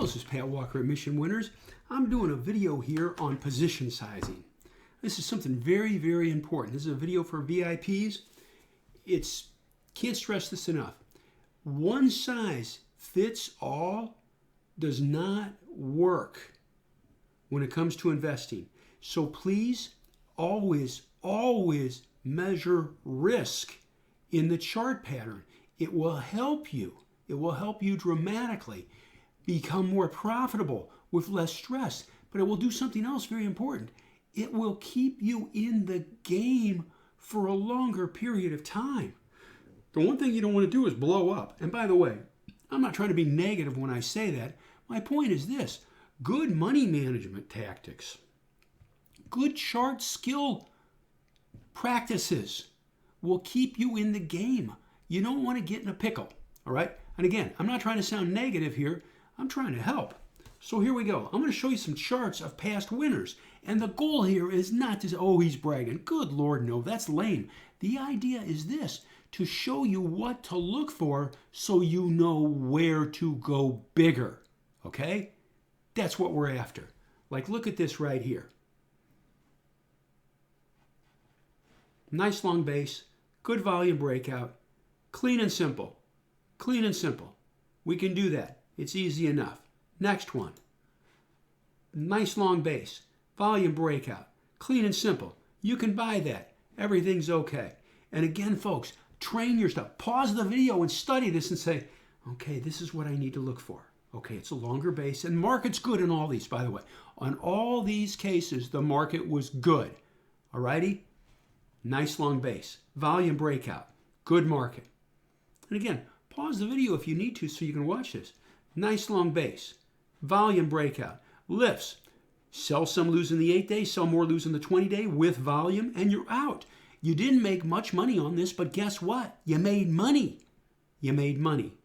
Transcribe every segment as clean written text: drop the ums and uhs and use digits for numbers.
this is Pat Walker at Mission Winners. I'm doing a video here on position sizing. This is something very, very important. This is a video for VIPs. Can't stress this enough. One size fits all does not work when it comes to investing. So please always measure risk in the chart pattern. It will help you. It will help you dramatically become more profitable with less stress. But it will do something else very important. It will keep you in the game for a longer period of time. The one thing you don't want to do is blow up. And by the way, I'm not trying to be negative when I say that. My point is this: good money management tactics, good chart skill practices will keep you in the game. You don't want to get in a pickle, all right? And again, I'm not trying to sound negative here. I'm trying to help. So here we go. I'm going to show you some charts of past winners. And the goal here is not to say, oh, he's bragging. Good Lord, no, that's lame. The idea is this: to show you what to look for so you know where to go bigger, okay? That's what we're after. Like, look at this right here. Nice long base, good volume breakout, clean and simple. Clean and simple. We can do that. It's easy enough. Next one. Nice long base, volume breakout, clean and simple. You can buy that. Everything's okay. And again, folks, train your stuff. Pause the video and study this and say, okay, this is what I need to look for. Okay, it's a longer base. And market's good in all these, by the way. On all these cases, the market was good. All righty? Nice long base. Volume breakout. Good market. And again, pause the video if you need to so you can watch this. Nice long base. Volume breakout. Lifts. Sell some, lose in the 8-day. Sell more, lose in the 20-day with volume, and you're out. You didn't make much money on this, but guess what? You made money. You made money.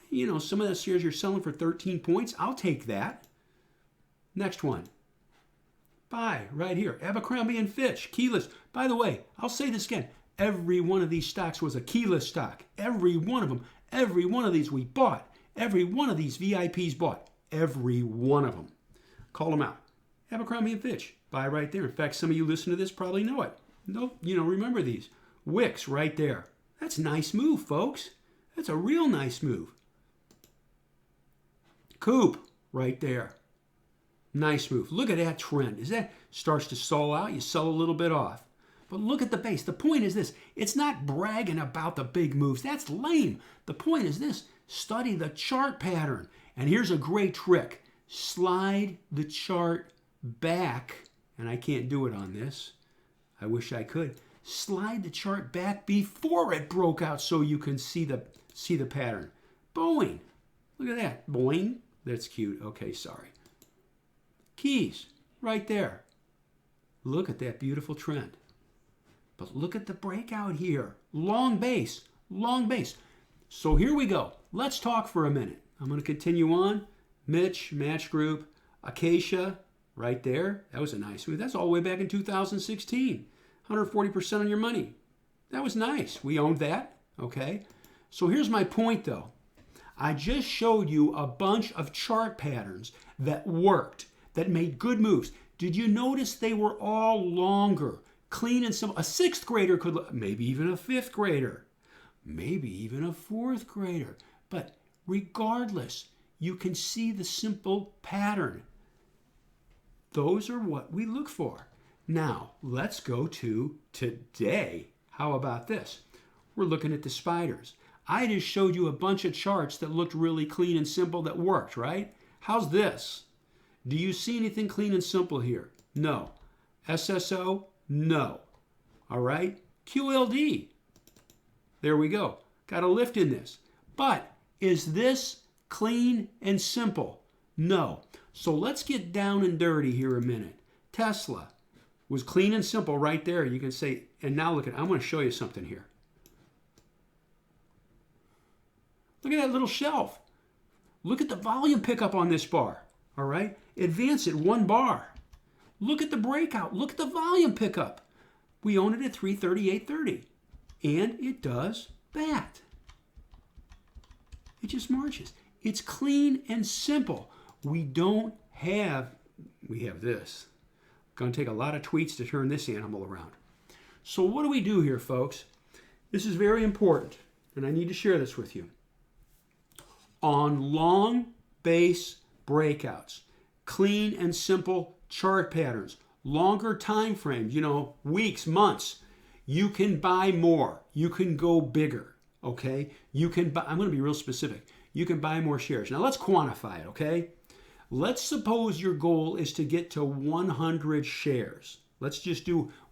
You know, some of the shares you're selling for 13 points, I'll take that. Next one. Buy right here. Abercrombie and Fitch, keyless. By the way, I'll say this again. Every one of these stocks was a keyless stock. Every one of them. Every one of these we bought. Every one of these VIPs bought. Every one of them. Call them out. Abercrombie and Fitch. Buy right there. In fact, some of you listen to this probably know it. No, remember these. Wicks right there. That's a nice move, folks. That's a real nice move. Coop right there. Nice move. Look at that trend. As that starts to stall out, you sell a little bit off. But look at the base. The point is this. It's not bragging about the big moves. That's lame. The point is this. Study the chart pattern. And here's a great trick. Slide the chart back. And I can't do it on this. I wish I could. Slide the chart back before it broke out so you can see the pattern. Boing. Look at that. Boing. That's cute. Okay, sorry. Keys. Right there. Look at that beautiful trend. But look at the breakout here. Long base. Long base. So here we go. Let's talk for a minute. I'm going to continue on. Mitch, Match Group, Acacia, right there. That was a nice move. That's all the way back in 2016. 140% on your money. That was nice. We owned that. Okay. So here's my point, though. I just showed you a bunch of chart patterns that worked, that made good moves. Did you notice they were all longer, clean and simple? A 6th grader could, maybe even a 5th grader, maybe even a 4th grader. But regardless, you can see the simple pattern. Those are what we look for. Now, let's go to today. How about this? We're looking at the spiders. I just showed you a bunch of charts that looked really clean and simple that worked, right? How's this? Do you see anything clean and simple here? No. SSO? No. All right? QLD. There we go. Got a lift in this. But is this clean and simple? No. So let's get down and dirty here a minute. Tesla was clean and simple right there. You can say, and now look at, I'm going to show you something here. Look at that little shelf. Look at the volume pickup on this bar. All right? Advance it 1 bar. Look at the breakout. Look at the volume pickup. We own it at 338.30. And it does that. It just marches. It's clean and simple. We have this. Going to take a lot of tweets to turn this animal around. So what do we do here, folks? This is very important, and I need to share this with you. On long base breakouts, clean and simple chart patterns, longer time frames, weeks, months, you can buy more. You can go bigger, okay? You can buy, I'm going to be real specific. You can buy more shares. Now let's quantify it, okay? Let's suppose your goal is to get to 100 shares.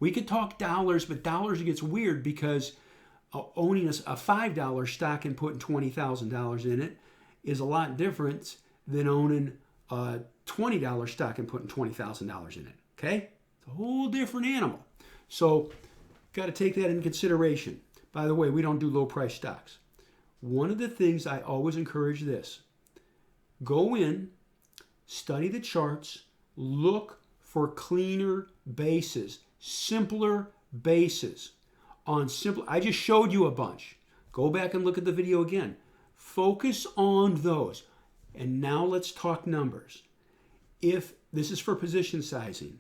We could talk dollars, but dollars gets weird because owning a $5 stock and putting $20,000 in it is a lot different than owning a $20 stock and putting $20,000 in it, okay? It's a whole different animal. So, got to take that into consideration. By the way, we don't do low price stocks. One of the things I always encourage this, go in, study the charts, look for cleaner bases, simpler bases. I just showed you a bunch. Go back and look at the video again. Focus on those. And now let's talk numbers. If this is for position sizing.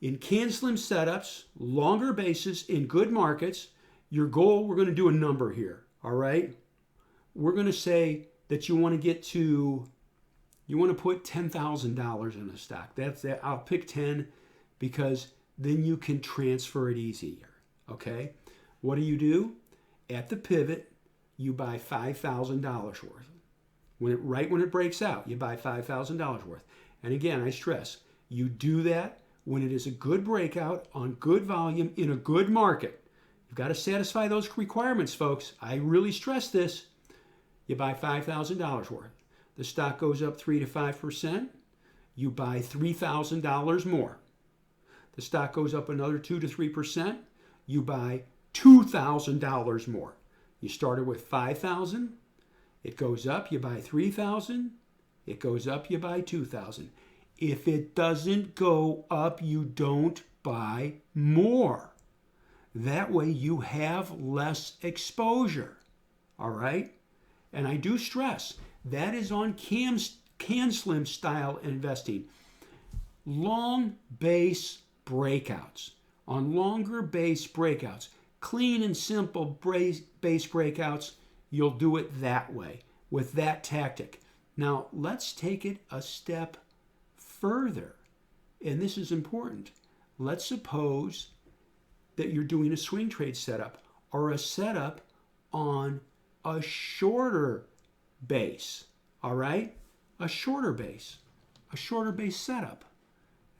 In can-slim setups, longer bases in good markets, your goal, we're going to do a number here, all right? We're going to say that you want to put $10,000 in a stock. That's it. I'll pick 10 because then you can transfer it easier, okay? What do? At the pivot, you buy $5,000 worth. Right when it breaks out, you buy $5,000 worth. And again, I stress, you do that when it is a good breakout on good volume in a good market. You've got to satisfy those requirements, folks. I really stress this. You buy $5,000 worth. The stock goes up 3 to 5%. You buy $3,000 more. The stock goes up another 2 to 3%. You buy $2,000 more. You started with $5,000. It goes up, you buy $3,000. It goes up, you buy $2,000. If it doesn't go up, you don't buy more. That way you have less exposure. All right? And I do stress, that is on can-slim style investing. Long base breakouts. On longer base breakouts, clean and simple base breakouts, you'll do it that way, with that tactic. Now, let's take it a step further, and this is important. Let's suppose that you're doing a swing trade setup or a setup on a shorter base, all right? A shorter base setup,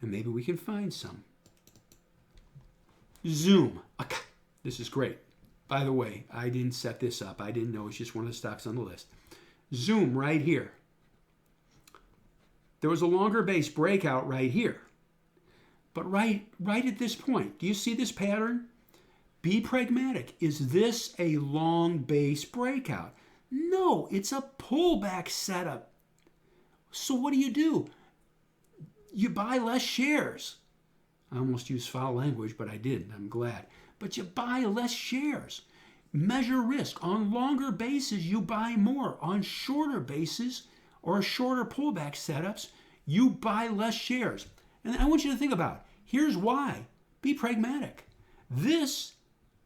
and maybe we can find some. Zoom. This is great. By the way, I didn't set this up. I didn't know it's just one of the stocks on the list. Zoom right here. There was a longer base breakout right here. But right at this point, do you see this pattern? Be pragmatic. Is this a long base breakout? No, it's a pullback setup. So what do? You buy less shares. I almost used foul language, but I didn't. I'm glad. But you buy less shares. Measure risk. On longer bases, you buy more. On shorter bases or shorter pullback setups, you buy less shares. And I want you to think about, here's why. Be pragmatic. This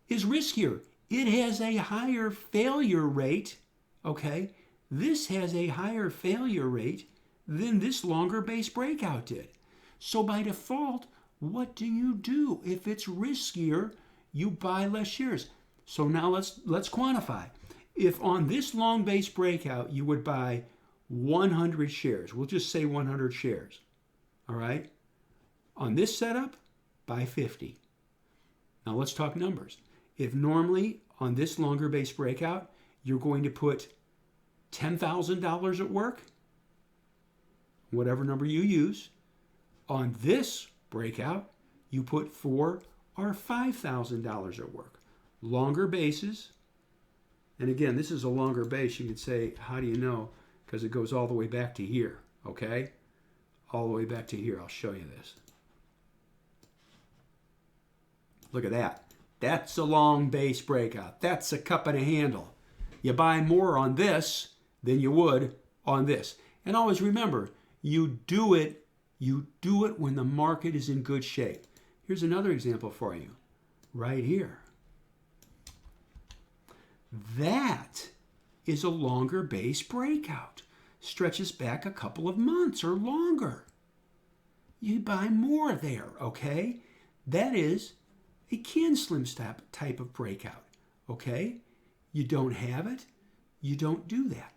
is riskier. It has a higher failure rate, okay? This has a higher failure rate than this longer base breakout did. So by default, what do? If it's riskier, you buy less shares. So now let's quantify. If on this long base breakout, you would buy 100 shares, we'll just say 100 shares, all right? On this setup, buy 50. Now let's talk numbers. If normally on this longer base breakout, you're going to put $10,000 at work, whatever number you use, on this breakout, you put $4,000 or $5,000 at work. Longer bases, and again, this is a longer base. You could say, how do you know? Because it goes all the way back to here, okay? All the way back to here. I'll show you this. Look at that. That's a long base breakout. That's a cup and a handle. You buy more on this than you would on this. And always remember, you do it when the market is in good shape. Here's another example for you, right here. That is a longer base breakout. Stretches back a couple of months or longer. You buy more there, okay? That is a can slim type of breakout, okay? You don't have it, you don't do that.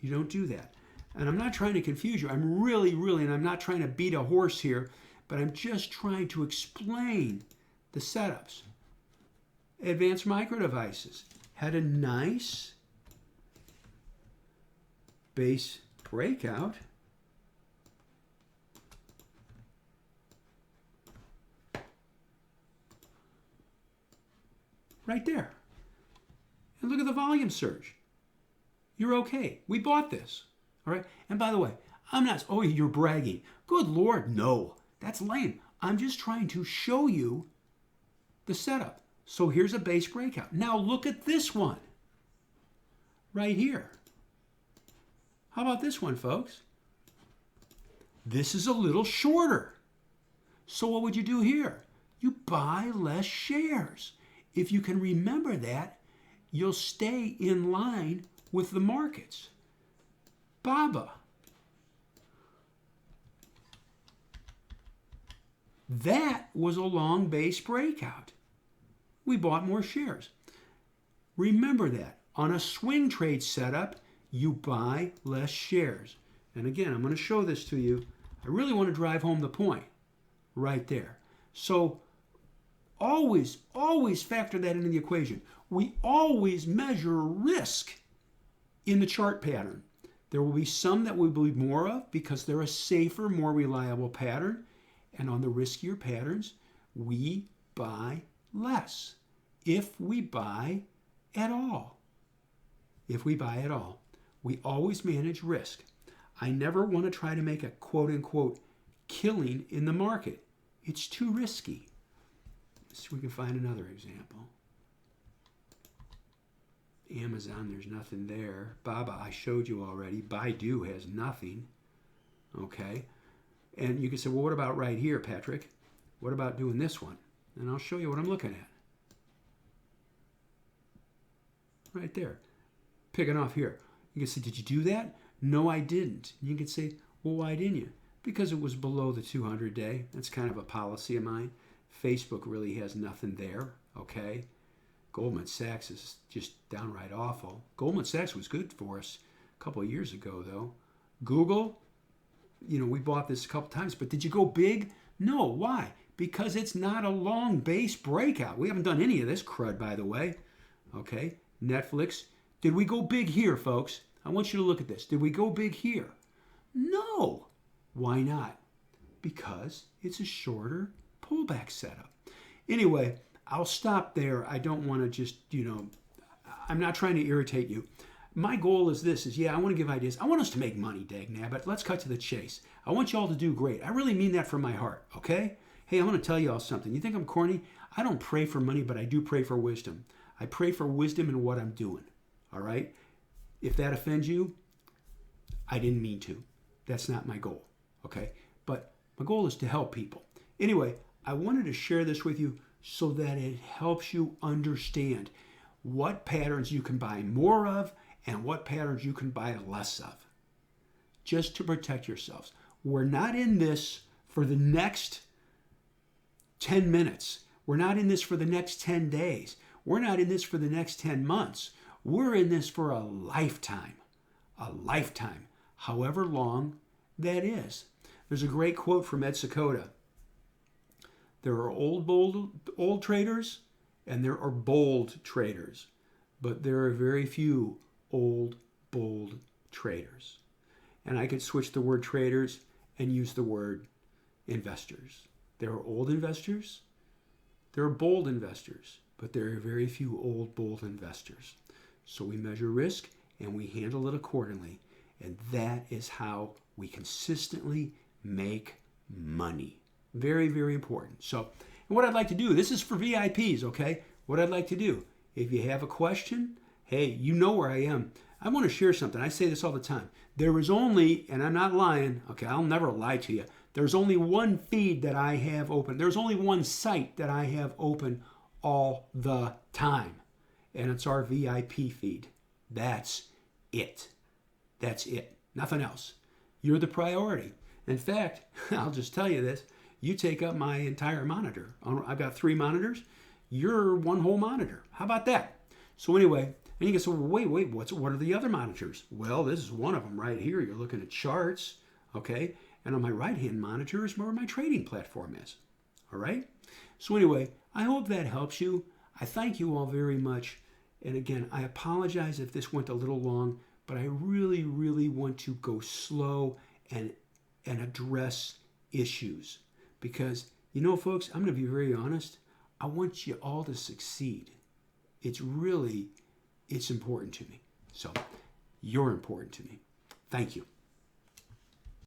You don't do that. And I'm not trying to confuse you. I'm really, and I'm not trying to beat a horse here, but I'm just trying to explain the setups. Advanced Micro Devices had a nice base breakout. Right there. And look at the volume surge. You're okay. We bought this. All right. And by the way, I'm not, oh, you're bragging. Good Lord, no. That's lame. I'm just trying to show you the setup. So here's a base breakout. Now look at this one. Right here. How about this one, folks? This is a little shorter. So what would you do here? You buy less shares. If you can remember that, you'll stay in line with the markets. BABA. That was a long base breakout. We bought more shares. Remember that. On a swing trade setup, you buy less shares. And again, I'm going to show this to you. I really want to drive home the point right there. So always factor that into the equation. We always measure risk in the chart pattern. There will be some that we believe more of because they're a safer, more reliable pattern. And on the riskier patterns, we buy less if we buy at all. If we buy at all. We always manage risk. I never want to try to make a quote-unquote killing in the market. It's too risky. Let's see if we can find another example. Amazon, there's nothing there. Baba, I showed you already. Baidu has nothing. Okay. And you can say, well, what about right here, Patrick? What about doing this one? And I'll show you what I'm looking at. Right there. Picking off here. You can say, did you do that? No, I didn't. You can say, well, why didn't you? Because it was below the 200-day. That's kind of a policy of mine. Facebook really has nothing there, okay? Goldman Sachs is just downright awful. Goldman Sachs was good for us a couple of years ago, though. Google, we bought this a couple times, but did you go big? No. Why? Because it's not a long base breakout. We haven't done any of this crud, by the way. Okay. Netflix. Did we go big here, folks? I want you to look at this. Did we go big here? No. Why not? Because it's a shorter pullback setup. Anyway, I'll stop there. I don't want to just, I'm not trying to irritate you. My goal is this, I want to give ideas. I want us to make money, dagnabbit. Let's cut to the chase. I want you all to do great. I really mean that from my heart, okay? Hey, I'm going to tell you all something. You think I'm corny? I don't pray for money, but I do pray for wisdom. I pray for wisdom in what I'm doing, all right? If that offends you, I didn't mean to. That's not my goal, okay? But my goal is to help people. Anyway, I wanted to share this with you so that it helps you understand what patterns you can buy more of and what patterns you can buy less of, just to protect yourselves. We're not in this for the next 10 minutes. We're not in this for the next 10 days. We're not in this for the next 10 months. We're in this for a lifetime, however long that is. There's a great quote from Ed Sakota. There are old traders and there are bold traders, but there are very few old, bold traders. And I could switch the word traders and use the word investors. There are old investors, there are bold investors, but there are very few old, bold investors. So we measure risk and we handle it accordingly. And that is how we consistently make money. Very, very important. So, and what I'd like to do, this is for VIPs, okay? What I'd like to do, if you have a question, hey, you know where I am. I want to share something. I say this all the time. There is only, and I'm not lying, okay, I'll never lie to you. There's only one feed that I have open. There's only one site that I have open all the time. And it's our VIP feed. That's it. That's it. Nothing else. You're the priority. In fact, I'll just tell you this. You take up my entire monitor. I've got 3 monitors. You're one whole monitor. How about that? So anyway, and you can say, well, wait, what are the other monitors? Well, this is one of them right here. You're looking at charts, okay? And on my right-hand monitor is where my trading platform is, all right? So anyway, I hope that helps you. I thank you all very much. And again, I apologize if this went a little long, but I really, really want to go slow and address issues. Because, you know, folks, I'm going to be very honest. I want you all to succeed. It's important to me. So, you're important to me. Thank you.